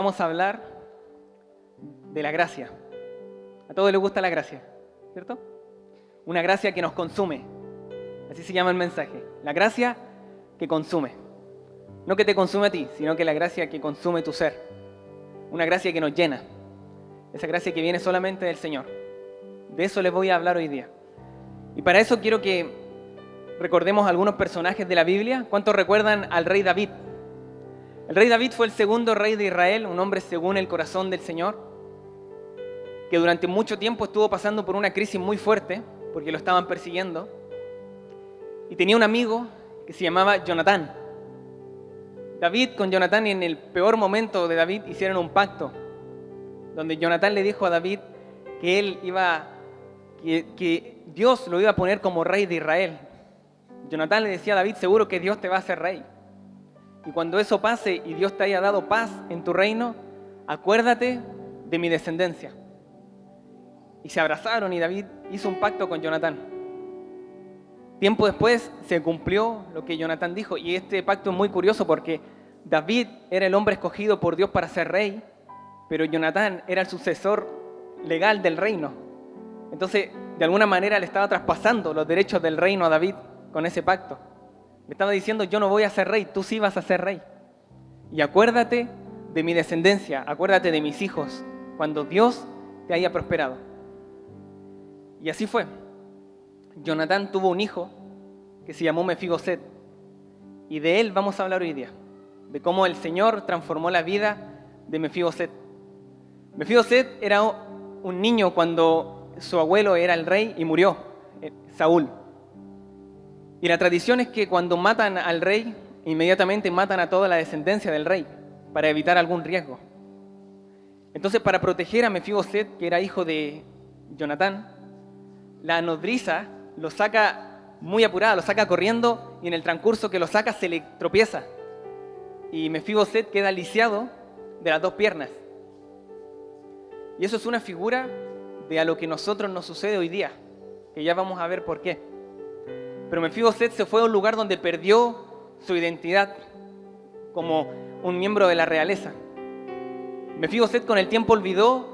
Vamos a hablar de la gracia. A todos les gusta la gracia, ¿cierto? Una gracia que nos consume. Así se llama el mensaje. La gracia que consume. No que te consume a ti, sino que la gracia que consume tu ser. Una gracia que nos llena. Esa gracia que viene solamente del Señor. De eso les voy a hablar hoy día. Y para eso quiero que recordemos algunos personajes de la Biblia. ¿Cuántos recuerdan al rey David? El rey David fue el segundo rey de Israel, un hombre según el corazón del Señor, que durante mucho tiempo estuvo pasando por una crisis muy fuerte, porque lo estaban persiguiendo, y tenía un amigo que se llamaba Jonatán. David con Jonatán, en el peor momento de David, hicieron un pacto, donde Jonatán le dijo a David que Dios lo iba a poner como rey de Israel. Jonatán le decía a David: seguro que Dios te va a hacer rey. Y cuando eso pase y Dios te haya dado paz en tu reino, acuérdate de mi descendencia. Y se abrazaron y David hizo un pacto con Jonatán. Tiempo después se cumplió lo que Jonatán dijo, y este pacto es muy curioso porque David era el hombre escogido por Dios para ser rey, pero Jonatán era el sucesor legal del reino. Entonces, de alguna manera le estaba traspasando los derechos del reino a David con ese pacto. Le estaba diciendo: yo no voy a ser rey, tú sí vas a ser rey. Y acuérdate de mi descendencia, acuérdate de mis hijos, cuando Dios te haya prosperado. Y así fue. Jonatán tuvo un hijo que se llamó Mefiboset. Y de él vamos a hablar hoy día, de cómo el Señor transformó la vida de Mefiboset. Mefiboset era un niño cuando su abuelo era el rey y murió, Saúl. Y la tradición es que cuando matan al rey, inmediatamente matan a toda la descendencia del rey, para evitar algún riesgo. Entonces, para proteger a Mefiboset, que era hijo de Jonatán, la nodriza lo saca muy apurada, lo saca corriendo, y en el transcurso que lo saca se le tropieza. Y Mefiboset queda lisiado de las dos piernas. Y eso es una figura de a lo que a nosotros nos sucede hoy día, que ya vamos a ver por qué. Pero Mefiboset se fue a un lugar donde perdió su identidad como un miembro de la realeza. Mefiboset con el tiempo olvidó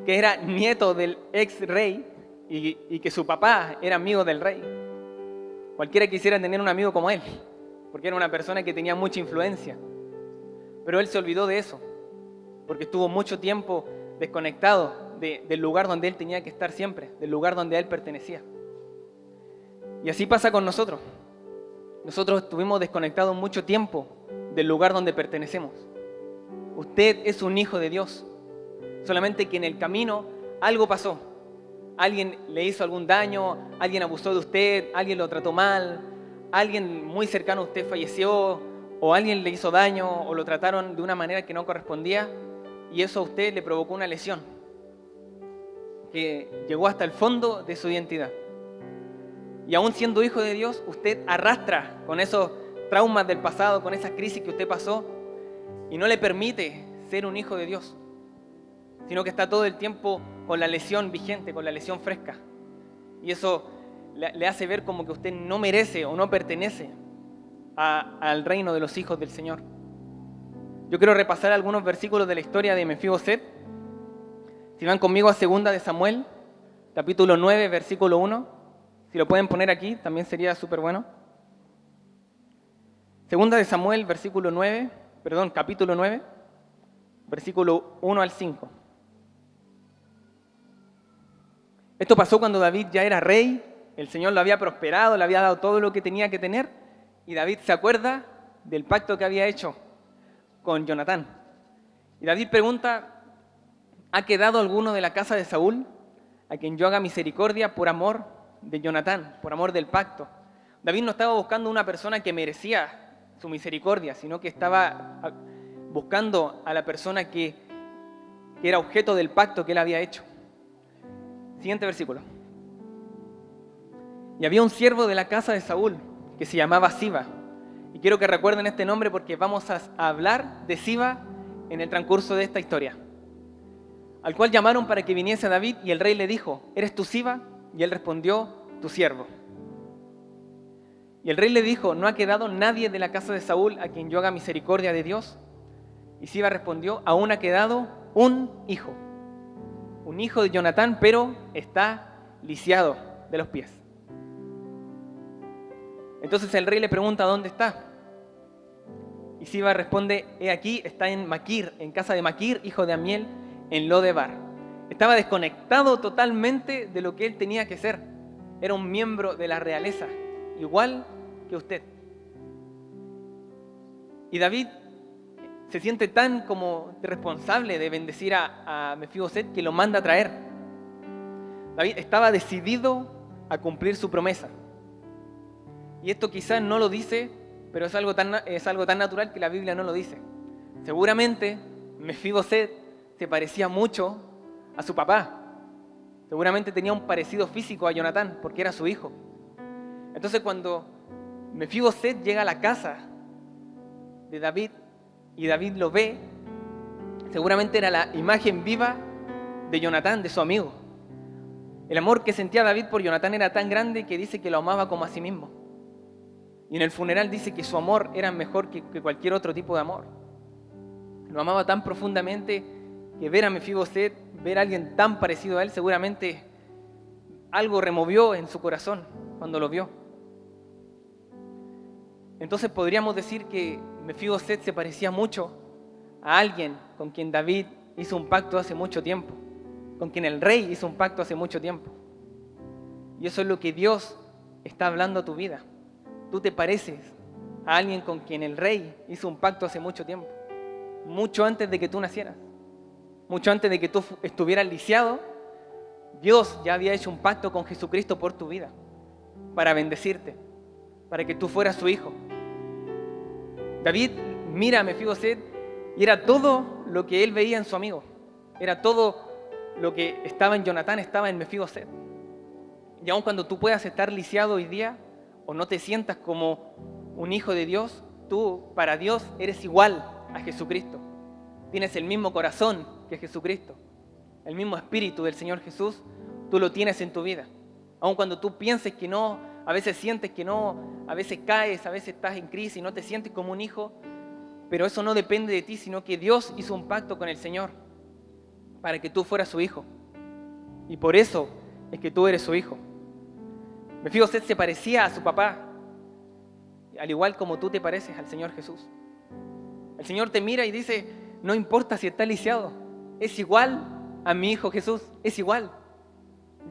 que era nieto del ex rey y que su papá era amigo del rey. Cualquiera quisiera tener un amigo como él, porque era una persona que tenía mucha influencia. Pero él se olvidó de eso, porque estuvo mucho tiempo desconectado del lugar donde él tenía que estar siempre, del lugar donde a él pertenecía. Y así pasa con nosotros. Nosotros estuvimos desconectados mucho tiempo del lugar donde pertenecemos. Usted es un hijo de Dios, solamente que en el camino algo pasó. Alguien le hizo algún daño, alguien abusó de usted, alguien lo trató mal, alguien muy cercano a usted falleció, o alguien le hizo daño, o lo trataron de una manera que no correspondía, y eso a usted le provocó una lesión que llegó hasta el fondo de su identidad. Y aún siendo hijo de Dios, usted arrastra con esos traumas del pasado, con esas crisis que usted pasó, y no le permite ser un hijo de Dios, sino que está todo el tiempo con la lesión vigente, con la lesión fresca. Y eso le hace ver como que usted no merece o no pertenece al reino de los hijos del Señor. Yo quiero repasar algunos versículos de la historia de Mefiboset. Si van conmigo a 2 de Samuel, capítulo 9, versículo 1. Si lo pueden poner aquí, también sería súper bueno. 2 de Samuel, capítulo 9, versículo 1 al 5. Esto pasó cuando David ya era rey, el Señor lo había prosperado, le había dado todo lo que tenía que tener, y David se acuerda del pacto que había hecho con Jonatán. Y David pregunta: ¿ha quedado alguno de la casa de Saúl a quien yo haga misericordia por amor de Jonatán, por amor del pacto? David no estaba buscando una persona que merecía su misericordia, sino que estaba buscando a la persona que era objeto del pacto que él había hecho. Siguiente versículo. Y había un siervo de la casa de Saúl que se llamaba Siba. Y quiero que recuerden este nombre porque vamos a hablar de Siba en el transcurso de esta historia. Al cual llamaron para que viniese a David, y el rey le dijo: ¿eres tú Siba? Y él respondió: tu siervo. Y el rey le dijo: ¿no ha quedado nadie de la casa de Saúl a quien yo haga misericordia de Dios? Y Siba respondió, aún ha quedado un hijo de Jonatán, pero está lisiado de los pies. Entonces el rey le pregunta, ¿dónde está? Y Siba responde, he aquí, está en Maquir, en casa de Maquir, hijo de Amiel, en Lodebar. Estaba desconectado totalmente de lo que él tenía que ser. Era un miembro de la realeza, igual que usted. Y David se siente tan como responsable de bendecir a Mefiboset que lo manda a traer. David estaba decidido a cumplir su promesa. Y esto quizás no lo dice, pero es algo tan natural que la Biblia no lo dice. Seguramente Mefiboset se parecía mucho a su papá. Seguramente tenía un parecido físico a Jonatán, porque era su hijo. Entonces cuando Mefiboset llega a la casa de David y David lo ve, seguramente era la imagen viva de Jonatán, de su amigo. El amor que sentía David por Jonatán era tan grande que dice que lo amaba como a sí mismo. Y en el funeral dice que su amor era mejor que cualquier otro tipo de amor. Lo amaba tan profundamente que ver a Mefiboset, ver a alguien tan parecido a él, seguramente algo removió en su corazón cuando lo vio. Entonces podríamos decir que Mefiboset se parecía mucho a alguien con quien David hizo un pacto hace mucho tiempo, con quien el rey hizo un pacto hace mucho tiempo. Y eso es lo que Dios está hablando a tu vida. Tú te pareces a alguien con quien el rey hizo un pacto hace mucho tiempo, mucho antes de que tú nacieras, mucho antes de que tú estuvieras lisiado. Dios ya había hecho un pacto con Jesucristo por tu vida, para bendecirte, para que tú fueras su hijo. David mira a Mefiboset y era todo lo que él veía en su amigo, era todo lo que estaba en Jonatán, estaba en Mefiboset. Y aun cuando tú puedas estar lisiado hoy día, o no te sientas como un hijo de Dios, tú para Dios eres igual a Jesucristo. Tienes el mismo corazón que Jesucristo, el mismo espíritu del Señor Jesús, tú lo tienes en tu vida. Aun cuando tú pienses que no, a veces sientes que no, a veces caes, a veces estás en crisis, no te sientes como un hijo, pero eso no depende de ti, sino que Dios hizo un pacto con el Señor para que tú fueras su hijo. Y por eso es que tú eres su hijo. Mefiboset se parecía a su papá, al igual como tú te pareces al Señor Jesús. El Señor te mira y dice, no importa si está lisiado, es igual a mi hijo Jesús, es igual.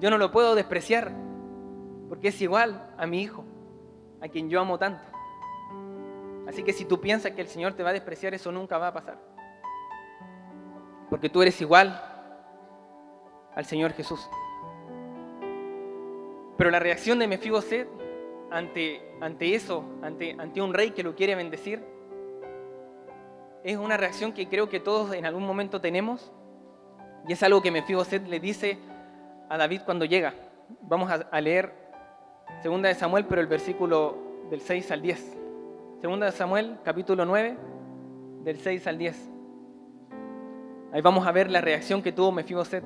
Yo no lo puedo despreciar, porque es igual a mi hijo, a quien yo amo tanto. Así que si tú piensas que el Señor te va a despreciar, eso nunca va a pasar. Porque tú eres igual al Señor Jesús. Pero la reacción de Mefiboset ante eso, ante un rey que lo quiere bendecir, es una reacción que creo que todos en algún momento tenemos, y es algo que Mefiboset le dice a David cuando llega. Vamos a leer 2 de Samuel, pero el versículo del 6 al 10. 2 de Samuel, capítulo 9, del 6 al 10. Ahí vamos a ver la reacción que tuvo Mefiboset.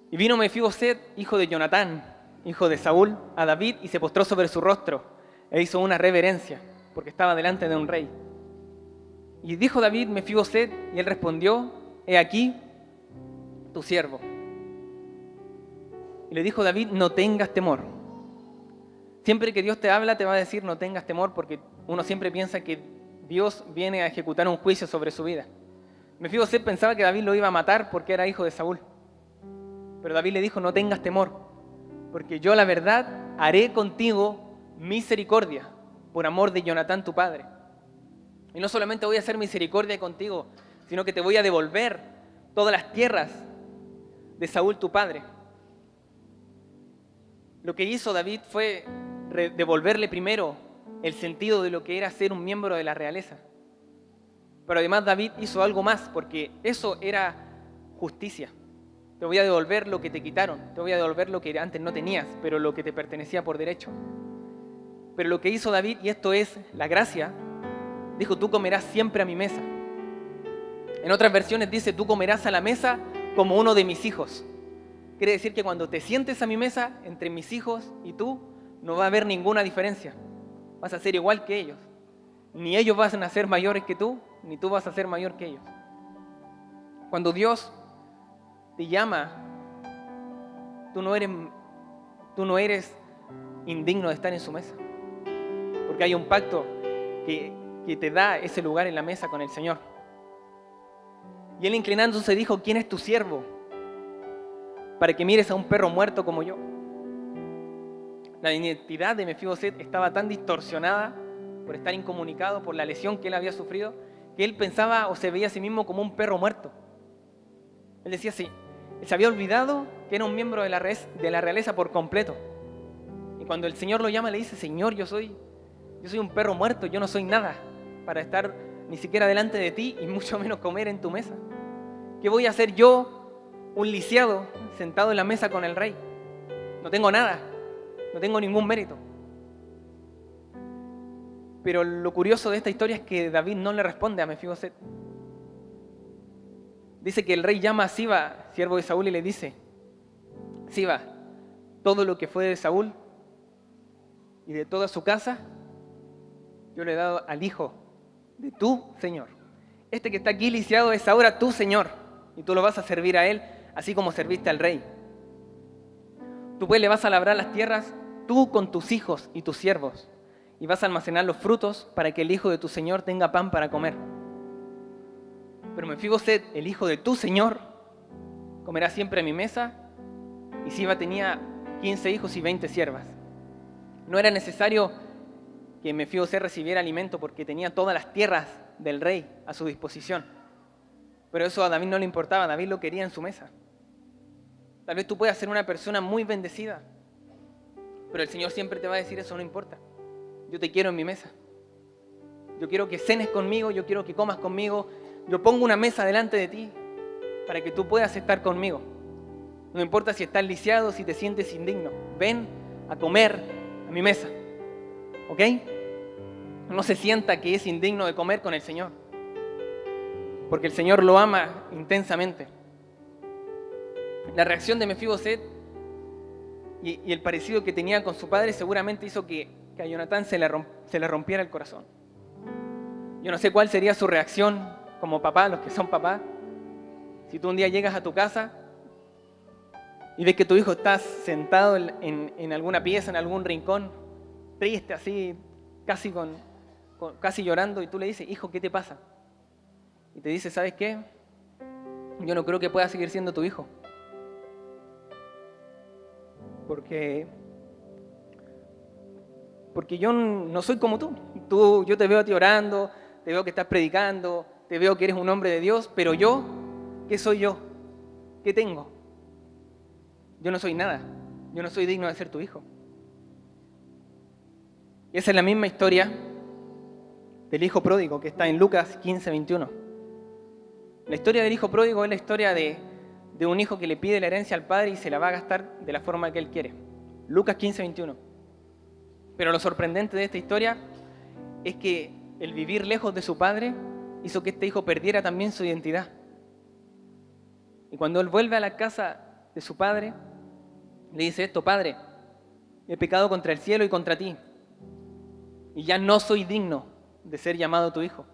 Y vino Mefiboset, hijo de Jonatán, hijo de Saúl, a David y se postró sobre su rostro e hizo una reverencia, porque estaba delante de un rey. Y dijo David, Mefiboset, y él respondió, he aquí tu siervo. Y le dijo David, no tengas temor. Siempre que Dios te habla te va a decir no tengas temor, porque uno siempre piensa que Dios viene a ejecutar un juicio sobre su vida. Mefiboset pensaba que David lo iba a matar porque era hijo de Saúl. Pero David le dijo, no tengas temor, porque yo la verdad haré contigo misericordia por amor de Jonatán tu padre. Y no solamente voy a hacer misericordia contigo, sino que te voy a devolver todas las tierras de Saúl tu padre. Lo que hizo David fue devolverle primero el sentido de lo que era ser un miembro de la realeza. Pero además David hizo algo más, porque eso era justicia. Te voy a devolver lo que te quitaron, te voy a devolver lo que antes no tenías, pero lo que te pertenecía por derecho. Pero lo que hizo David, y esto es la gracia, dijo, tú comerás siempre a mi mesa. En otras versiones dice, tú comerás a la mesa como uno de mis hijos. Quiere decir que cuando te sientes a mi mesa, entre mis hijos y tú, no va a haber ninguna diferencia. Vas a ser igual que ellos. Ni ellos van a ser mayores que tú, ni tú vas a ser mayor que ellos. Cuando Dios te llama, tú no eres indigno de estar en su mesa. Porque hay un pacto que te da ese lugar en la mesa con el Señor. Y él inclinándose dijo, ¿quién es tu siervo? Para que mires a un perro muerto como yo. La identidad de Mefiboset estaba tan distorsionada por estar incomunicado, por la lesión que él había sufrido, que él pensaba o se veía a sí mismo como un perro muerto. Él decía así, él se había olvidado que era un miembro de la realeza por completo. Y cuando el Señor lo llama, le dice, Señor, yo soy un perro muerto, yo no soy nada para estar ni siquiera delante de ti y mucho menos comer en tu mesa. ¿Qué voy a hacer yo, un lisiado, sentado en la mesa con el rey? No tengo nada, no tengo ningún mérito. Pero lo curioso de esta historia es que David no le responde a Mefiboset. Dice que el rey llama a Siba, siervo de Saúl, y le dice, Siba, todo lo que fue de Saúl y de toda su casa, yo le he dado al hijo de tu Señor. Este que está aquí lisiado es ahora tu Señor, y tú lo vas a servir a él, así como serviste al rey. Tú pues le vas a labrar las tierras, tú con tus hijos y tus siervos, y vas a almacenar los frutos para que el hijo de tu Señor tenga pan para comer. Pero Mefiboset, el hijo de tu Señor, comerá siempre a mi mesa. Y Siba tenía 15 hijos y 20 siervas. No era necesario que Mefiboset recibiera alimento porque tenía todas las tierras del rey a su disposición. Pero eso a David no le importaba, David lo quería en su mesa. Tal vez tú puedas ser una persona muy bendecida, pero el Señor siempre te va a decir, eso no importa. Yo te quiero en mi mesa. Yo quiero que cenes conmigo, yo quiero que comas conmigo. Yo pongo una mesa delante de ti para que tú puedas estar conmigo. No importa si estás lisiado, si te sientes indigno. Ven a comer a mi mesa. ¿Ok? No se sienta que es indigno de comer con el Señor. Porque el Señor lo ama intensamente. La reacción de Mefiboset y el parecido que tenía con su padre seguramente hizo que a Jonatán se le rompiera el corazón. Yo no sé cuál sería su reacción como papá, los que son papás, si tú un día llegas a tu casa y ves que tu hijo está sentado en alguna pieza, en algún rincón, triste, así, casi llorando, y tú le dices, hijo, ¿qué te pasa? Y te dice, ¿sabes qué? Yo no creo que pueda seguir siendo tu hijo. Porque yo no soy como tú. Yo te veo a ti orando, te veo que estás predicando, te veo que eres un hombre de Dios, pero yo, ¿qué soy yo? ¿Qué tengo? Yo no soy nada, yo no soy digno de ser tu hijo. Y esa es la misma historia del hijo pródigo que está en Lucas 15, 21. La historia del hijo pródigo es la historia de un hijo que le pide la herencia al padre y se la va a gastar de la forma que él quiere. Lucas 15, 21. Pero lo sorprendente de esta historia es que el vivir lejos de su padre hizo que este hijo perdiera también su identidad. Y cuando él vuelve a la casa de su padre, le dice esto, Padre, he pecado contra el cielo y contra ti, y ya no soy digno de ser llamado tu hijo.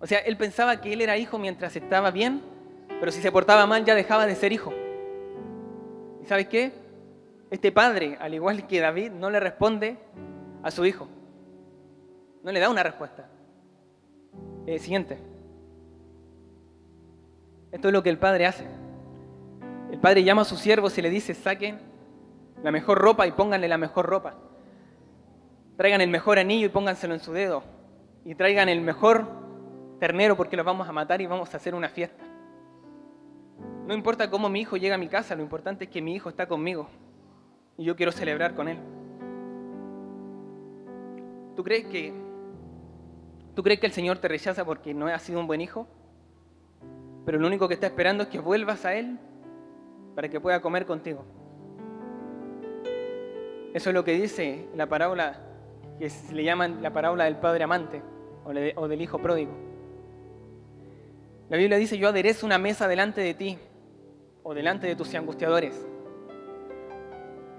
O sea, él pensaba que él era hijo mientras estaba bien, pero si se portaba mal ya dejaba de ser hijo. ¿Y sabes qué? Este padre, al igual que David, no le responde a su hijo. No le da una respuesta. Siguiente. Esto es lo que el padre hace. El padre llama a sus siervos y le dice, saquen la mejor ropa y pónganle la mejor ropa. Traigan el mejor anillo y pónganselo en su dedo. Y traigan el mejor ternero porque los vamos a matar y vamos a hacer una fiesta. No importa cómo mi hijo llega a mi casa, lo importante es que mi hijo está conmigo y yo quiero celebrar con él. ¿Tú crees que el Señor te rechaza porque no has sido un buen hijo? Pero lo único que está esperando es que vuelvas a Él para que pueda comer contigo. Eso es lo que dice la parábola que se le llaman la parábola del padre amante o del hijo pródigo. La Biblia dice, yo aderezo una mesa delante de ti o delante de tus angustiadores.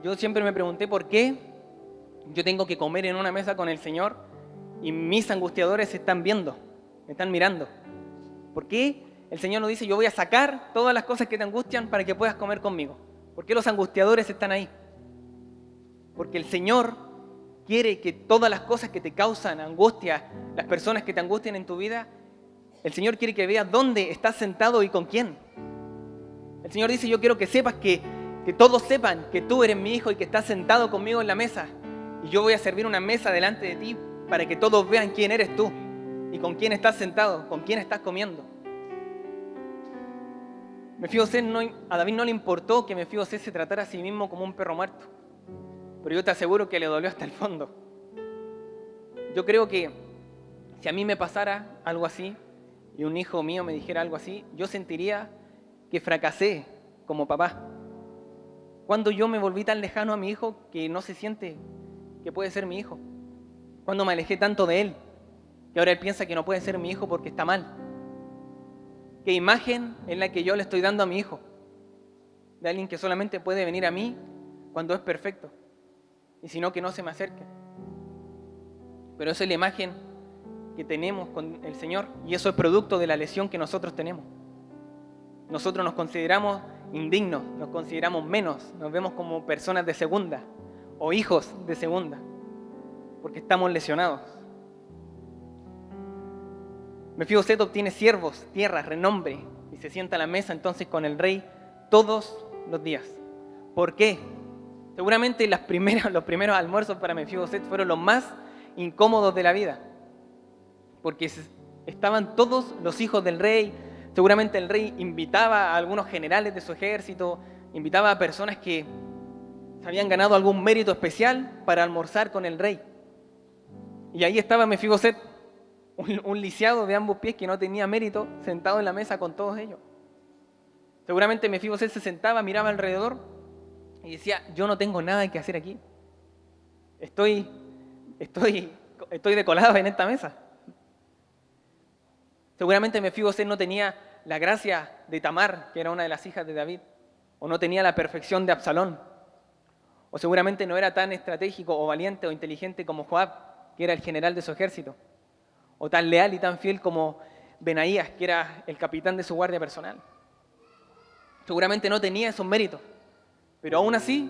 Yo siempre me pregunté por qué yo tengo que comer en una mesa con el Señor y mis angustiadores se están viendo. Me están mirando. ¿Por qué el Señor nos dice, yo voy a sacar todas las cosas que te angustian para que puedas comer conmigo? ¿Por qué los angustiadores están ahí? Porque el Señor quiere que todas las cosas que te causan angustia, las personas que te angustian en tu vida, el Señor quiere que veas dónde estás sentado y con quién. El Señor dice, yo quiero que sepas que todos sepan que tú eres mi hijo y que estás sentado conmigo en la mesa. Y yo voy a servir una mesa delante de ti para que todos vean quién eres tú y con quién estás sentado, con quién estás comiendo. A David no le importó que Mefibosét se tratara a sí mismo como un perro muerto. Pero yo te aseguro que le dolió hasta el fondo. Yo creo que si a mí me pasara algo así y un hijo mío me dijera algo así, yo sentiría que fracasé como papá. Cuando yo me volví tan lejano a mi hijo que no se siente que puede ser mi hijo. Cuando me alejé tanto de él, que ahora él piensa que no puede ser mi hijo porque está mal. ¿Qué imagen es la que yo le estoy dando a mi hijo? De alguien que solamente puede venir a mí cuando es perfecto. Y si no, que no se me acerque. Pero esa es la imagen que tenemos con el Señor y eso es producto de la lesión que nosotros tenemos. Nosotros nos consideramos indignos, nos consideramos menos, nos vemos como personas de segunda o hijos de segunda, porque estamos lesionados. Mefibosét obtiene siervos, tierras, renombre y se sienta a la mesa entonces con el rey todos los días. ¿Por qué? Seguramente los primeros almuerzos para Mefibosét fueron los más incómodos de la vida, porque estaban todos los hijos del rey. Seguramente el rey invitaba a algunos generales de su ejército, invitaba a personas que se habían ganado algún mérito especial para almorzar con el rey. Y ahí estaba Mefibosét, un lisiado de ambos pies que no tenía mérito, sentado en la mesa con todos ellos. Seguramente Mefibosét se sentaba, miraba alrededor y decía, yo no tengo nada que hacer aquí. Estoy decolado en esta mesa. Seguramente Mefibosét no tenía la gracia de Tamar, que era una de las hijas de David, o no tenía la perfección de Absalón, o seguramente no era tan estratégico o valiente o inteligente como Joab, que era el general de su ejército, o tan leal y tan fiel como Benaías, que era el capitán de su guardia personal. Seguramente no tenía esos méritos, pero aún así,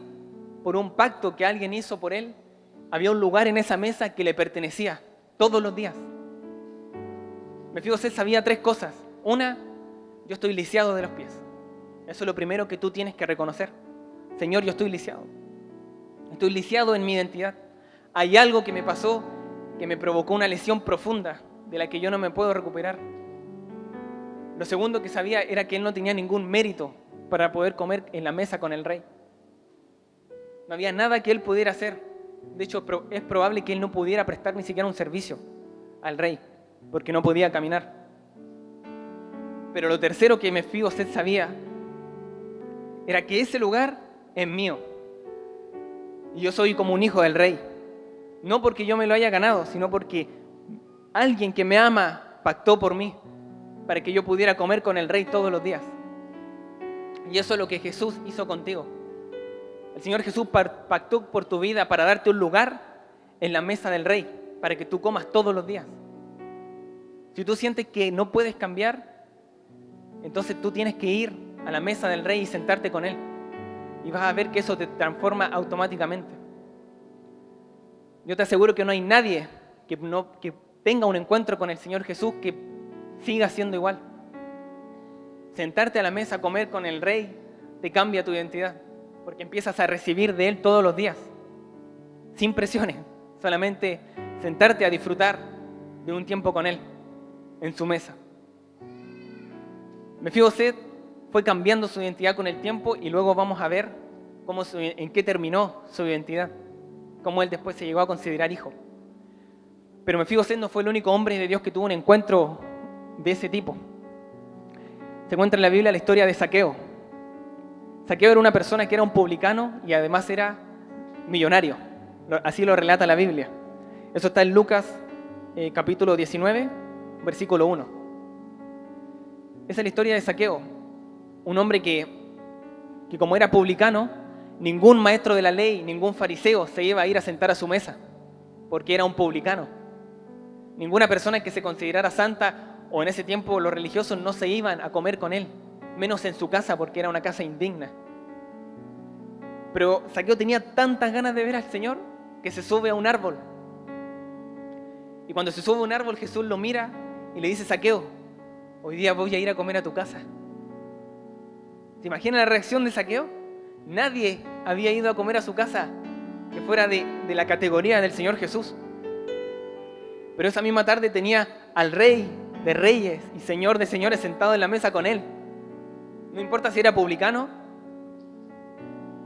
por un pacto que alguien hizo por él, había un lugar en esa mesa que le pertenecía todos los días. Mefibosét sabía 3 cosas. Una, yo estoy lisiado de los pies. Eso es lo primero que tú tienes que reconocer. Señor, yo estoy lisiado. Estoy lisiado en mi identidad. Hay algo que me pasó que me provocó una lesión profunda de la que yo no me puedo recuperar. Lo segundo que sabía era que él no tenía ningún mérito para poder comer en la mesa con el rey. No había nada que él pudiera hacer. De hecho, es probable que él no pudiera prestar ni siquiera un servicio al rey, porque no podía caminar. Pero lo tercero que Mefibosét sabía era que ese lugar es mío. Y yo soy como un hijo del rey. No porque yo me lo haya ganado, sino porque alguien que me ama pactó por mí para que yo pudiera comer con el rey todos los días. Y eso es lo que Jesús hizo contigo. El Señor Jesús pactó por tu vida para darte un lugar en la mesa del rey, para que tú comas todos los días. Si tú sientes que no puedes cambiar, entonces tú tienes que ir a la mesa del rey y sentarte con él. Y vas a ver que eso te transforma automáticamente. Yo te aseguro que no hay nadie que tenga un encuentro con el Señor Jesús que siga siendo igual. Sentarte a la mesa a comer con el rey te cambia tu identidad, porque empiezas a recibir de él todos los días, sin presiones, solamente sentarte a disfrutar de un tiempo con él, en su mesa. Mefibosét fue cambiando su identidad con el tiempo y luego vamos a ver en qué terminó su identidad, cómo él después se llegó a considerar hijo. Pero Mefibosét no fue el único hombre de Dios que tuvo un encuentro de ese tipo. Se encuentra en la Biblia la historia de Zaqueo. Zaqueo era una persona que era un publicano y además era millonario. Así lo relata la Biblia. Eso está en Lucas capítulo 19, versículo 1. Esa es la historia de Zaqueo, un hombre que como era publicano, ningún maestro de la ley, ningún fariseo se iba a ir a sentar a su mesa, porque era un publicano. Ninguna persona que se considerara santa o en ese tiempo los religiosos no se iban a comer con él, menos en su casa porque era una casa indigna. Pero Zaqueo tenía tantas ganas de ver al Señor que se sube a un árbol. Y cuando se sube a un árbol, Jesús lo mira y le dice: Zaqueo, hoy día voy a ir a comer a tu casa. ¿Se imagina la reacción de Zaqueo? Nadie había ido a comer a su casa que fuera de la categoría del Señor Jesús. Pero esa misma tarde tenía al Rey de Reyes y Señor de Señores sentado en la mesa con él. No importa si era publicano,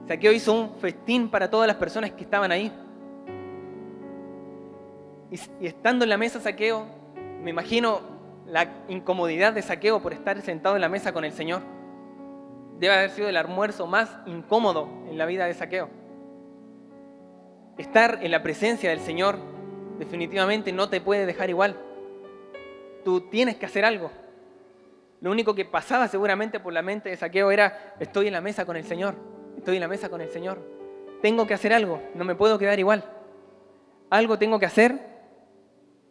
Zaqueo hizo un festín para todas las personas que estaban ahí. Y estando en la mesa Zaqueo, me imagino la incomodidad de Zaqueo por estar sentado en la mesa con el Señor. Debe haber sido el almuerzo más incómodo en la vida de Zaqueo. Estar en la presencia del Señor definitivamente no te puede dejar igual. Tú tienes que hacer algo. Lo único que pasaba seguramente por la mente de Zaqueo era: estoy en la mesa con el Señor, estoy en la mesa con el Señor. Tengo que hacer algo, no me puedo quedar igual. Algo tengo que hacer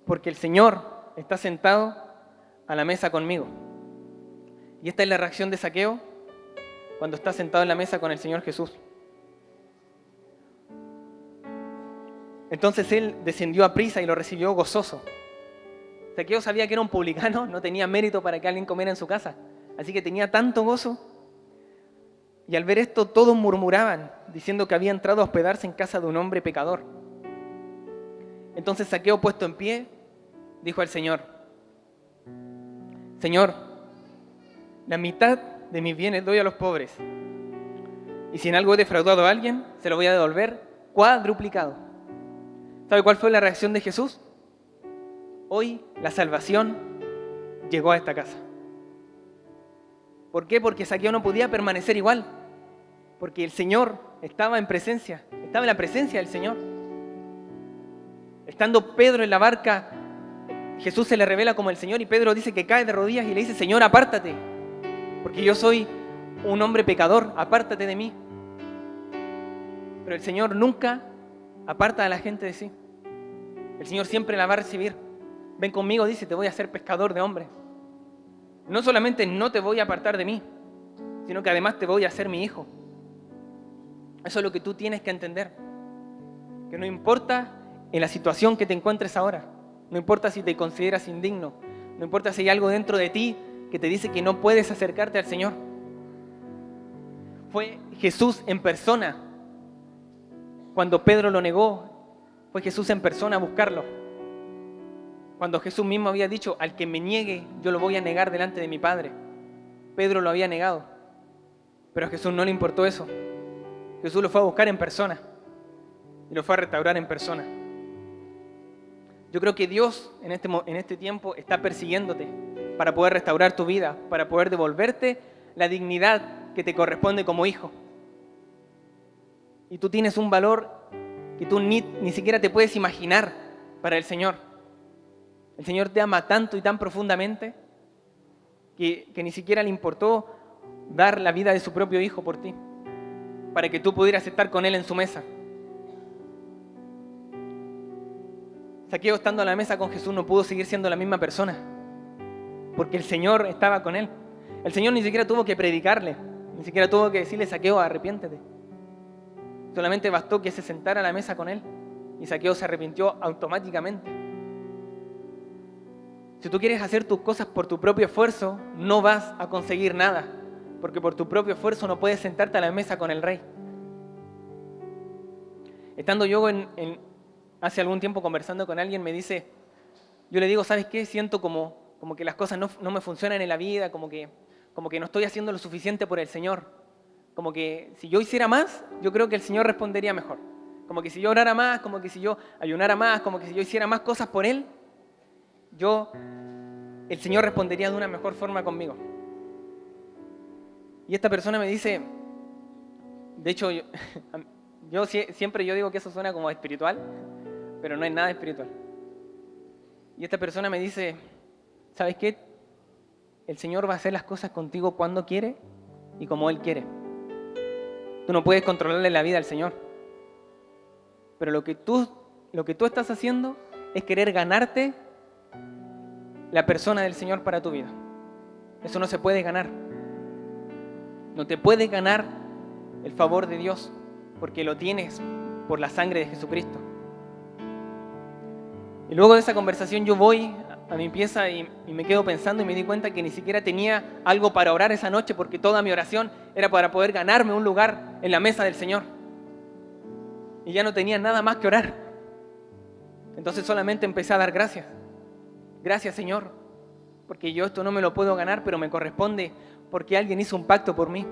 porque el Señor está sentado a la mesa conmigo. Y esta es la reacción de Zaqueo cuando está sentado en la mesa con el Señor Jesús. Entonces él descendió a prisa y lo recibió gozoso. Zaqueo sabía que era un publicano, no tenía mérito para que alguien comiera en su casa. Así que tenía tanto gozo. Y al ver esto todos murmuraban, diciendo que había entrado a hospedarse en casa de un hombre pecador. Entonces Zaqueo, puesto en pie, dijo al Señor: Señor, la mitad de mis bienes doy a los pobres. Y si en algo he defraudado a alguien, se lo voy a devolver cuadruplicado. ¿Sabe cuál fue la reacción de Jesús? Hoy la salvación llegó a esta casa. ¿Por qué? Porque Zaqueo no podía permanecer igual. Porque el Señor estaba en presencia, estaba en la presencia del Señor. Estando Pedro en la barca, Jesús se le revela como el Señor y Pedro dice que cae de rodillas y le dice: Señor, apártate, porque yo soy un hombre pecador, apártate de mí. Pero el Señor nunca aparta a la gente de sí. El Señor siempre la va a recibir. Ven conmigo, dice, te voy a hacer pescador de hombres. No solamente no te voy a apartar de mí, sino que además te voy a hacer mi hijo. Eso es lo que tú tienes que entender. Que no importa en la situación que te encuentres ahora, no importa si te consideras indigno, no importa si hay algo dentro de ti que te dice que no puedes acercarte al Señor. Fue Jesús en persona. Cuando Pedro lo negó, fue Jesús en persona a buscarlo. Cuando Jesús mismo había dicho: al que me niegue, yo lo voy a negar delante de mi Padre. Pedro lo había negado, pero a Jesús no le importó eso. Jesús lo fue a buscar en persona y lo fue a restaurar en persona. Yo creo que Dios en este tiempo está persiguiéndote para poder restaurar tu vida, para poder devolverte la dignidad que te corresponde como hijo. Y tú tienes un valor que tú ni siquiera te puedes imaginar para el Señor. El Señor te ama tanto y tan profundamente que ni siquiera le importó dar la vida de su propio hijo por ti, para que tú pudieras estar con Él en su mesa. Zaqueo, estando a la mesa con Jesús, no pudo seguir siendo la misma persona, porque el Señor estaba con él. El Señor ni siquiera tuvo que predicarle, ni siquiera tuvo que decirle: Zaqueo, arrepiéntete. Solamente bastó que se sentara a la mesa con él y Zaqueo se arrepintió automáticamente. Si tú quieres hacer tus cosas por tu propio esfuerzo, no vas a conseguir nada, porque por tu propio esfuerzo no puedes sentarte a la mesa con el Rey. Estando yo hace algún tiempo conversando con alguien, yo le digo: ¿sabes qué? Siento como que las cosas no me funcionan en la vida, como que no estoy haciendo lo suficiente por el Señor. Como que si yo hiciera más, yo creo que el Señor respondería mejor. Como que si yo orara más, como que si yo ayunara más, como que si yo hiciera más cosas por Él, el Señor respondería de una mejor forma conmigo. Y esta persona me dice, de hecho, yo siempre digo que eso suena como espiritual, pero no es nada espiritual. Y esta persona me dice: ¿sabes qué? El Señor va a hacer las cosas contigo cuando quiere y como Él quiere. Tú no puedes controlarle la vida al Señor. Pero lo que tú estás haciendo es querer ganarte la persona del Señor para tu vida. Eso no se puede ganar. No te puedes ganar el favor de Dios porque lo tienes por la sangre de Jesucristo. Y luego de esa conversación yo voy a mi pieza y me quedo pensando y me di cuenta que ni siquiera tenía algo para orar esa noche porque toda mi oración era para poder ganarme un lugar en la mesa del Señor. Y ya no tenía nada más que orar. Entonces solamente empecé a dar gracias. Gracias, Señor, porque yo esto no me lo puedo ganar, pero me corresponde porque alguien hizo un pacto por mí.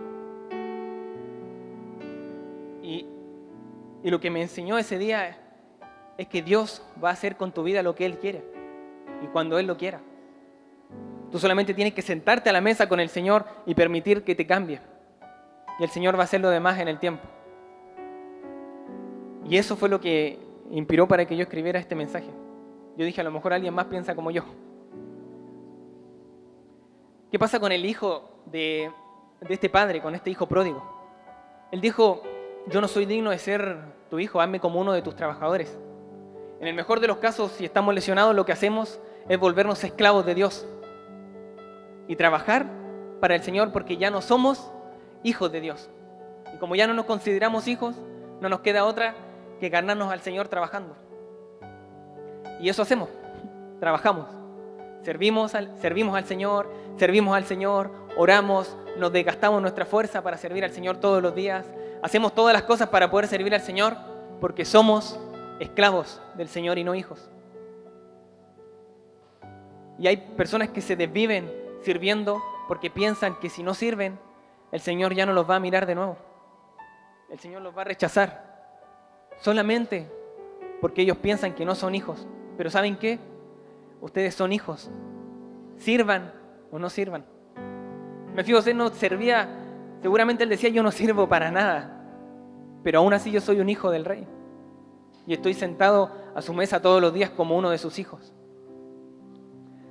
Y lo que me enseñó ese día es que Dios va a hacer con tu vida lo que Él quiere y cuando Él lo quiera. Tú solamente tienes que sentarte a la mesa con el Señor y permitir que te cambie. Y el Señor va a hacer lo demás en el tiempo. Y eso fue lo que inspiró para que yo escribiera este mensaje. Yo dije, a lo mejor alguien más piensa como yo. ¿Qué pasa con el hijo de este padre, con este hijo pródigo? Él dijo, yo no soy digno de ser tu hijo, hazme como uno de tus trabajadores. En el mejor de los casos, si estamos lesionados, lo que hacemos es volvernos esclavos de Dios y trabajar para el Señor porque ya no somos hijos de Dios. Y como ya no nos consideramos hijos, no nos queda otra que ganarnos al Señor trabajando. Y eso hacemos, trabajamos, servimos al Señor, oramos, nos desgastamos nuestra fuerza para servir al Señor todos los días, hacemos todas las cosas para poder servir al Señor porque somos esclavos del Señor y no hijos. Y hay personas que se desviven sirviendo porque piensan que si no sirven, el Señor ya no los va a mirar de nuevo. El Señor los va a rechazar solamente porque ellos piensan que no son hijos. Pero ¿saben qué? Ustedes son hijos. Sirvan o no sirvan. Mefiboseth no servía, seguramente él decía, yo no sirvo para nada. Pero aún así yo soy un hijo del rey. Y estoy sentado a su mesa todos los días como uno de sus hijos.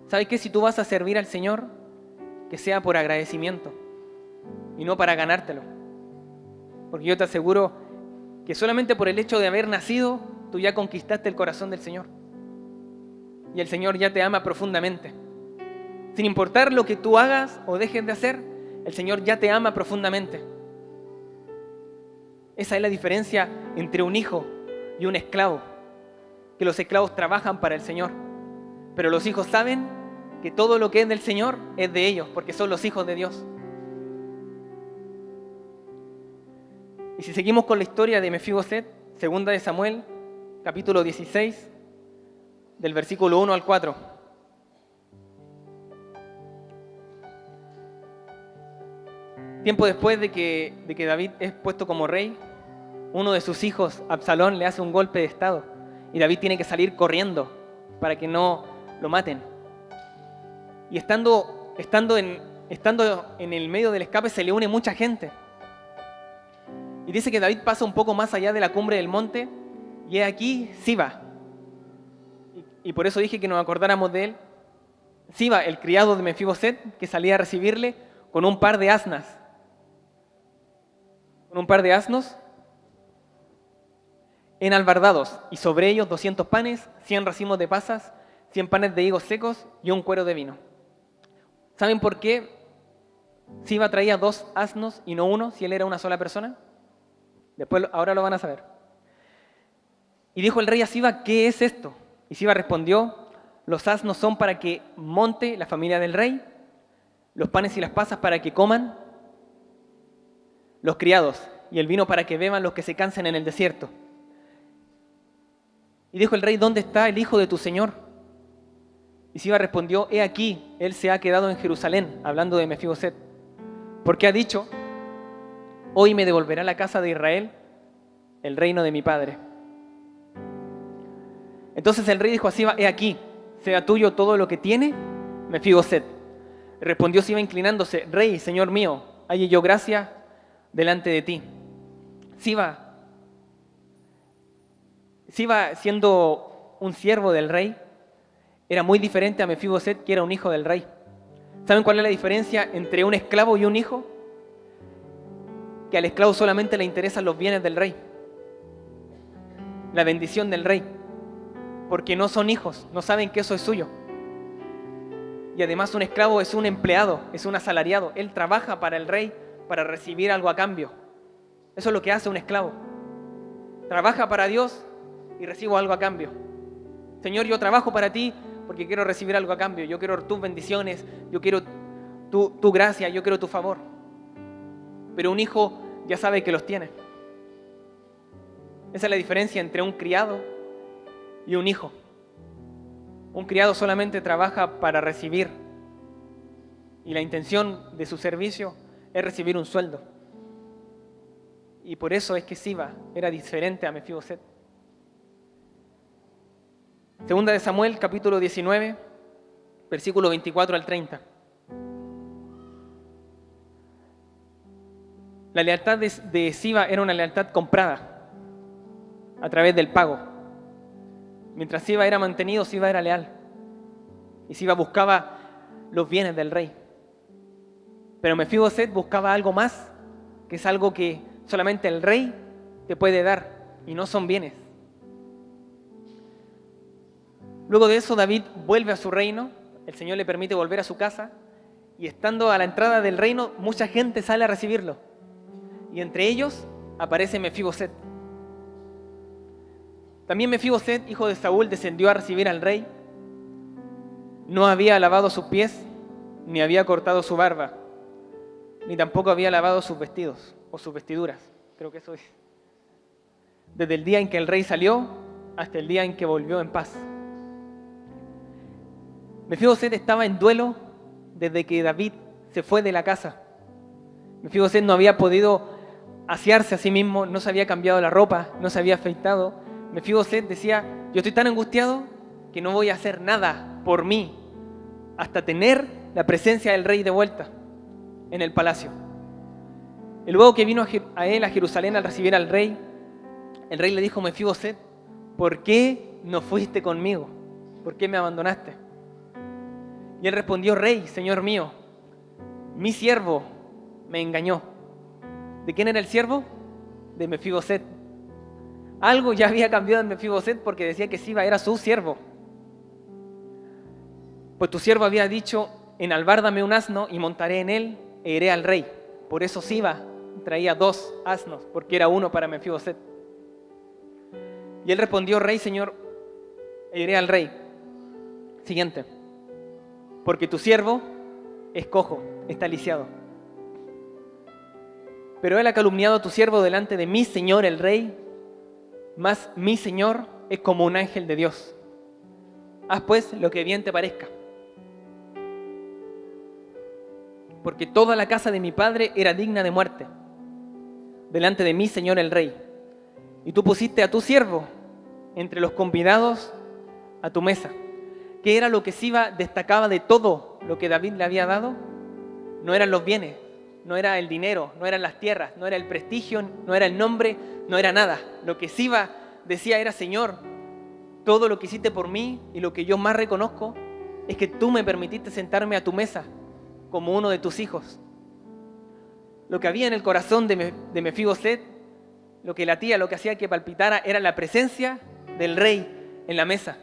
¿Sabes qué? Si tú vas a servir al Señor, que sea por agradecimiento y no para ganártelo. Porque yo te aseguro que solamente por el hecho de haber nacido, tú ya conquistaste el corazón del Señor. Y el Señor ya te ama profundamente. Sin importar lo que tú hagas o dejes de hacer, el Señor ya te ama profundamente. Esa es la diferencia entre un hijo y un esclavo. Que los esclavos trabajan para el Señor, pero los hijos saben que todo lo que es del Señor es de ellos, porque son los hijos de Dios. Y si seguimos con la historia de Mefiboseth, segunda de Samuel, capítulo 16, del versículo 1 al 4. Tiempo después de que David es puesto como rey, uno de sus hijos, Absalón, le hace un golpe de estado y David tiene que salir corriendo para que no lo maten. Y estando en el medio del escape se le une mucha gente. Y dice que David pasa un poco más allá de la cumbre del monte y aquí Siba. Y por eso dije que nos acordáramos de él. Siba, el criado de Mefiboseth, que salía a recibirle con un par de asnas. Con un par de asnos enalbardados, y sobre ellos 200 panes, 100 racimos de pasas, 100 panes de higos secos y un cuero de vino. ¿Saben por qué Siba traía 2 asnos y no uno, si él era una sola persona? Ahora lo van a saber. Y dijo el rey a Siba, ¿qué es esto? Y Siba respondió, los asnos son para que monte la familia del rey, los panes y las pasas para que coman los criados, y el vino para que beban los que se cansen en el desierto. Y dijo el rey, ¿dónde está el hijo de tu señor? Y Siba respondió, he aquí, él se ha quedado en Jerusalén, hablando de Mefiboseth, porque ha dicho, hoy me devolverá la casa de Israel el reino de mi padre. Entonces el rey dijo a Siba, he aquí, sea tuyo todo lo que tiene Mefiboseth. Respondió Siba inclinándose, rey, señor mío, halle yo gracia delante de ti. Siba, siendo un siervo del rey, era muy diferente a Mefiboseth, que era un hijo del rey. ¿Saben cuál es la diferencia entre un esclavo y un hijo? Que al esclavo solamente le interesan los bienes del rey, la bendición del rey, porque no son hijos, no saben que eso es suyo. Y además un esclavo es un empleado, es un asalariado. Él trabaja para el rey para recibir algo a cambio. Eso es lo que hace un esclavo. Trabaja para Dios y recibo algo a cambio. Señor, yo trabajo para ti porque quiero recibir algo a cambio. Yo quiero tus bendiciones, yo quiero tu gracia, yo quiero tu favor. Pero un hijo ya sabe que los tiene. Esa es la diferencia entre un criado y un hijo. Un criado solamente trabaja para recibir y la intención de su servicio es recibir un sueldo. Y por eso es que Siba era diferente a Mefiboset. Segunda de Samuel, capítulo 19, versículo 24 al 30. La lealtad de Siba era una lealtad comprada a través del pago. Mientras Siba era mantenido, Siba era leal. Y Siba buscaba los bienes del rey. Pero Mefiboset buscaba algo más, que es algo que solamente el rey te puede dar, y no son bienes. Luego de eso, David vuelve a su reino, el Señor le permite volver a su casa, y estando a la entrada del reino, mucha gente sale a recibirlo. Y entre ellos aparece Mefiboset. También Mefiboset, hijo de Saúl, descendió a recibir al rey. No había lavado sus pies, ni había cortado su barba, ni tampoco había lavado sus vestidos o sus vestiduras. Creo que eso es. Desde el día en que el rey salió hasta el día en que volvió en paz. Mefiboset estaba en duelo desde que David se fue de la casa. Mefiboset no había podido asearse a sí mismo, no se había cambiado la ropa, no se había afeitado. Mefiboset decía, yo estoy tan angustiado que no voy a hacer nada por mí hasta tener la presencia del rey de vuelta en el palacio. Y luego que vino a él a Jerusalén al recibir al rey, el rey le dijo, Mefiboset, ¿por qué no fuiste conmigo? ¿Por qué me abandonaste? Y él respondió, rey, señor mío, mi siervo me engañó. ¿De quién era el siervo? De Mefiboset. Algo ya había cambiado en Mefiboset porque decía que Siba era su siervo. Pues tu siervo había dicho, enalbárdame un asno y montaré en él e iré al rey. Por eso Siba traía 2 asnos, porque era uno para Mefiboset. Y él respondió, rey, señor, e iré al rey. Siguiente. Porque tu siervo es cojo, está lisiado. Pero él ha calumniado a tu siervo delante de mi señor el rey, mas mi señor es como un ángel de Dios. Haz pues lo que bien te parezca. Porque toda la casa de mi padre era digna de muerte, delante de mi señor el rey. Y tú pusiste a tu siervo entre los convidados a tu mesa. ¿Qué era lo que Siba destacaba de todo lo que David le había dado? No eran los bienes, no era el dinero, no eran las tierras, no era el prestigio, no era el nombre, no era nada. Lo que Siba decía era, Señor, todo lo que hiciste por mí y lo que yo más reconozco es que tú me permitiste sentarme a tu mesa como uno de tus hijos. Lo que había en el corazón de Mefiboset, lo que latía, lo que hacía que palpitara, era la presencia del rey en la mesa.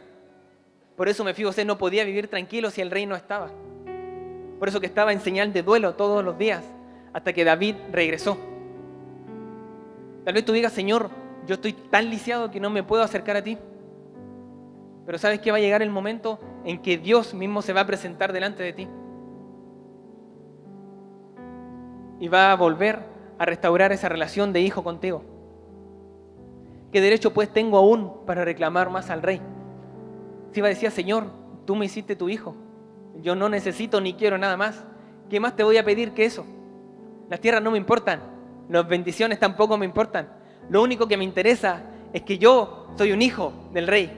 Por eso Mefiboset no podía vivir tranquilo si el rey no estaba. Por eso que estaba en señal de duelo todos los días, hasta que David regresó. Tal vez tú digas, Señor, yo estoy tan lisiado que no me puedo acercar a ti. Pero sabes que va a llegar el momento en que Dios mismo se va a presentar delante de ti. Y va a volver a restaurar esa relación de hijo contigo. ¿Qué derecho pues tengo aún para reclamar más al rey? Siba decía, Señor, tú me hiciste tu hijo. Yo no necesito ni quiero nada más. ¿Qué más te voy a pedir que eso? Las tierras no me importan. Las bendiciones tampoco me importan. Lo único que me interesa es que yo soy un hijo del rey.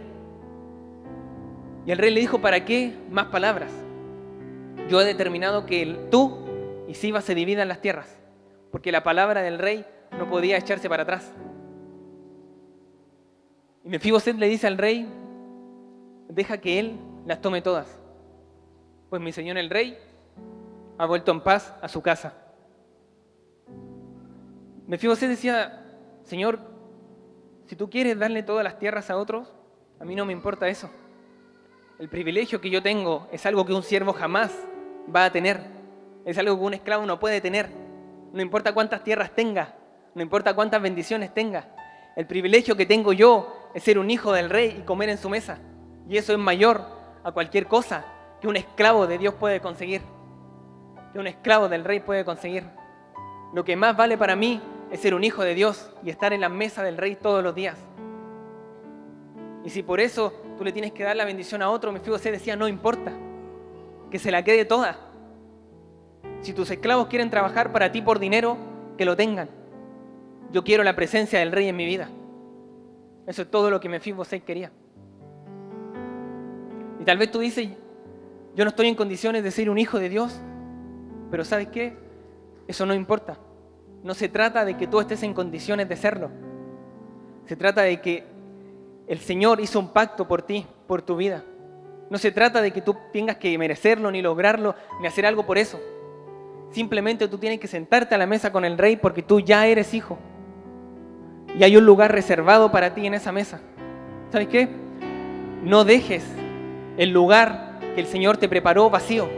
Y el rey le dijo, ¿para qué más palabras? Yo he determinado que tú y Siba se dividan las tierras, porque la palabra del rey no podía echarse para atrás. Y Mefiboset le dice al rey, deja que él las tome todas, pues mi señor el rey ha vuelto en paz a su casa. Mefiboset decía, Señor, si tú quieres darle todas las tierras a otros, a mí no me importa eso. El privilegio que yo tengo es algo que un siervo jamás va a tener. Es algo que un esclavo no puede tener. No importa cuántas tierras tenga, no importa cuántas bendiciones tenga. El privilegio que tengo yo es ser un hijo del rey y comer en su mesa. Y eso es mayor a cualquier cosa que un esclavo de Dios puede conseguir, que un esclavo del rey puede conseguir. Lo que más vale para mí es ser un hijo de Dios y estar en la mesa del rey todos los días. Y si por eso tú le tienes que dar la bendición a otro, mi figo se decía, no importa, que se la quede toda. Si tus esclavos quieren trabajar para ti por dinero, que lo tengan. Yo quiero la presencia del rey en mi vida. Eso es todo lo que Mefiboseth quería. Y tal vez tú dices, yo no estoy en condiciones de ser un hijo de Dios, pero ¿sabes qué? Eso no importa. No se trata de que tú estés en condiciones de serlo. Se trata de que el Señor hizo un pacto por ti, por tu vida. No se trata de que tú tengas que merecerlo, ni lograrlo, ni hacer algo por eso. Simplemente tú tienes que sentarte a la mesa con el rey porque tú ya eres hijo. Y hay un lugar reservado para ti en esa mesa. ¿Sabes qué? No dejes el lugar que el Señor te preparó vacío.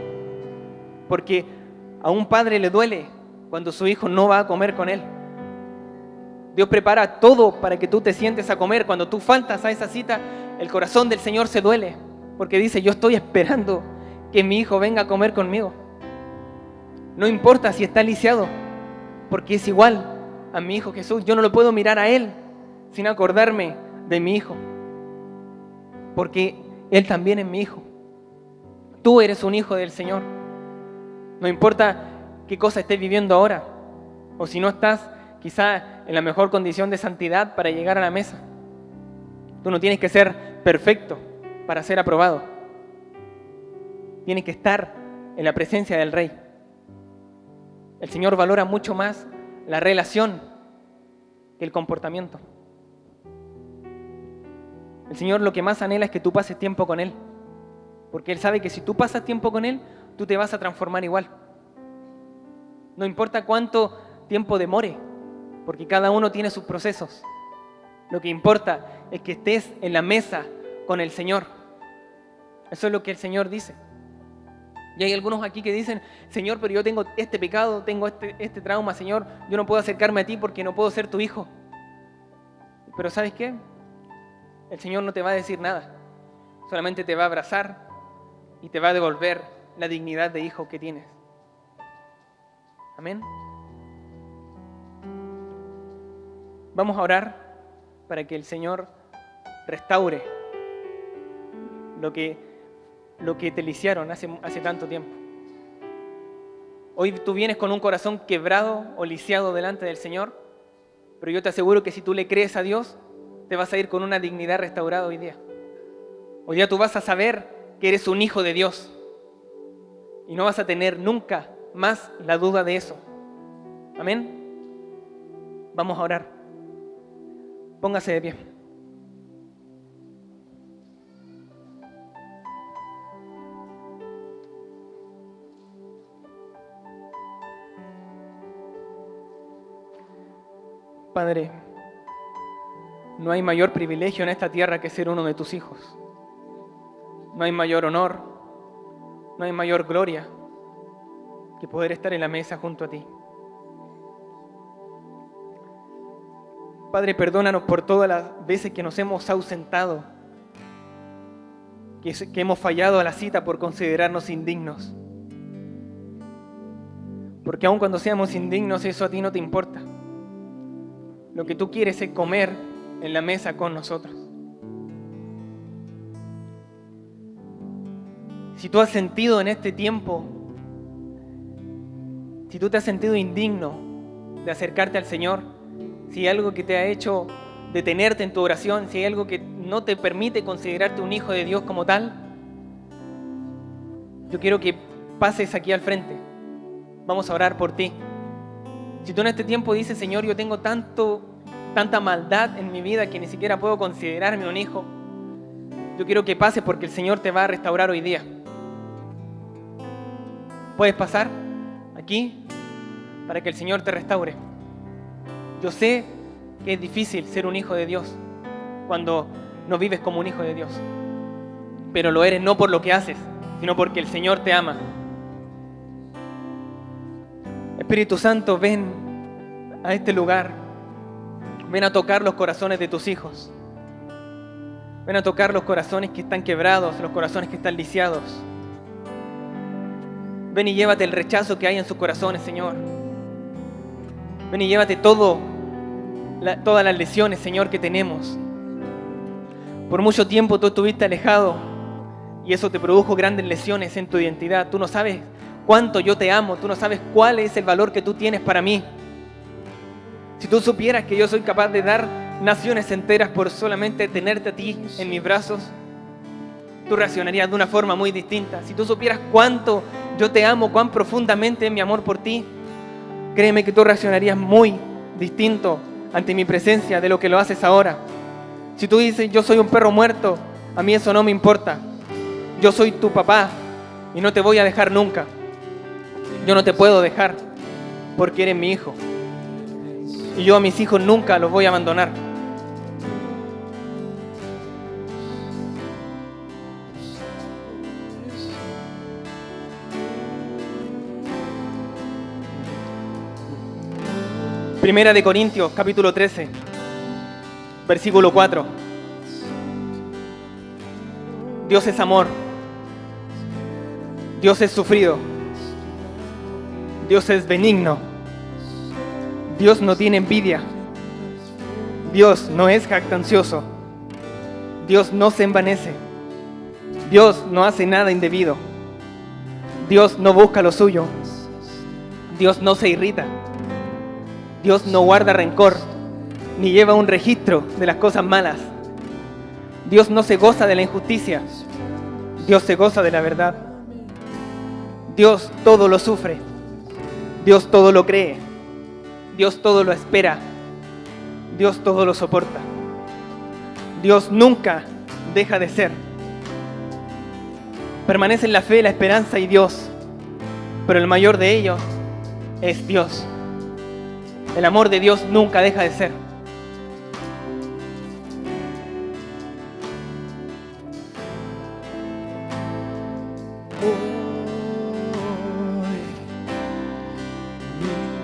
Porque a un padre le duele cuando su hijo no va a comer con él. Dios prepara todo para que tú te sientes a comer. Cuando tú faltas a esa cita, el corazón del Señor se duele. Porque dice, yo estoy esperando que mi hijo venga a comer conmigo. No importa si está lisiado, porque es igual a mi hijo Jesús. Yo no lo puedo mirar a Él sin acordarme de mi hijo, porque Él también es mi hijo. Tú eres un hijo del Señor. No importa qué cosa estés viviendo ahora, o si no estás quizá en la mejor condición de santidad para llegar a la mesa. Tú no tienes que ser perfecto para ser aprobado. Tienes que estar en la presencia del Rey. El Señor valora mucho más la relación que el comportamiento. El Señor lo que más anhela es que tú pases tiempo con Él, porque Él sabe que si tú pasas tiempo con Él, tú te vas a transformar igual. No importa cuánto tiempo demore, porque cada uno tiene sus procesos. Lo que importa es que estés en la mesa con el Señor. Eso es lo que el Señor dice. Y hay algunos aquí que dicen, Señor, pero yo tengo este pecado, tengo este trauma, Señor, yo no puedo acercarme a ti porque no puedo ser tu hijo. Pero ¿sabes qué? El Señor no te va a decir nada, solamente te va a abrazar y te va a devolver la dignidad de hijo que tienes. Amén. Vamos a orar para que el Señor restaure lo que te lisiaron hace tanto tiempo. Hoy tú vienes con un corazón quebrado o lisiado delante del Señor, pero yo te aseguro que si tú le crees a Dios, te vas a ir con una dignidad restaurada hoy día. Hoy día tú vas a saber que eres un hijo de Dios y no vas a tener nunca más la duda de eso. Amén. Vamos a orar. Póngase de pie. Padre, no hay mayor privilegio en esta tierra que ser uno de tus hijos. No hay mayor honor, no hay mayor gloria que poder estar en la mesa junto a ti. Padre, perdónanos por todas las veces que nos hemos ausentado, que hemos fallado a la cita por considerarnos indignos. Porque aun cuando seamos indignos, eso a ti no te importa. Lo que tú quieres es comer en la mesa con nosotros. Si tú has sentido en este tiempo, si tú te has sentido indigno de acercarte al Señor, si hay algo que te ha hecho detenerte en tu oración, si hay algo que no te permite considerarte un hijo de Dios como tal, yo quiero que pases aquí al frente. Vamos a orar por ti. Si tú en este tiempo dices, Señor, yo tengo tanta maldad en mi vida que ni siquiera puedo considerarme un hijo, yo quiero que pases porque el Señor te va a restaurar hoy día. Puedes pasar aquí para que el Señor te restaure. Yo sé que es difícil ser un hijo de Dios cuando no vives como un hijo de Dios. pero lo eres no por lo que haces, sino porque el Señor te ama. Espíritu Santo, ven a este lugar. Ven a tocar los corazones de tus hijos. Ven a tocar los corazones que están quebrados, los corazones que están lisiados. Ven y llévate el rechazo que hay en sus corazones, Señor. Ven y llévate todas las lesiones, Señor, que tenemos. Por mucho tiempo tú estuviste alejado y eso te produjo grandes lesiones en tu identidad. Tú no sabes cuánto yo te amo, tú no sabes cuál es el valor que tú tienes para mí. Si tú supieras que yo soy capaz de dar naciones enteras por solamente tenerte a ti en mis brazos, tú reaccionarías de una forma muy distinta. Si tú supieras cuánto yo te amo, cuán profundamente es mi amor por ti, créeme que tú reaccionarías muy distinto ante mi presencia de lo que lo haces ahora. Si tú dices, yo soy un perro muerto, a mí eso no me importa. Yo soy tu papá y no te voy a dejar nunca. Yo no te puedo dejar porque eres mi hijo. Y yo a mis hijos nunca los voy a abandonar. Primera de Corintios, capítulo 13, versículo 4. Dios es amor. Dios es sufrido. Dios es benigno. Dios no tiene envidia. Dios no es jactancioso. Dios no se envanece. Dios no hace nada indebido. Dios no busca lo suyo. Dios no se irrita. Dios no guarda rencor, ni lleva un registro de las cosas malas. Dios no se goza de la injusticia. Dios se goza de la verdad. Dios todo lo sufre. Dios todo lo cree. Dios todo lo espera. Dios todo lo soporta. Dios nunca deja de ser. Permanece en la fe, la esperanza y Dios, pero el mayor de ellos es Dios. El amor de Dios nunca deja de ser.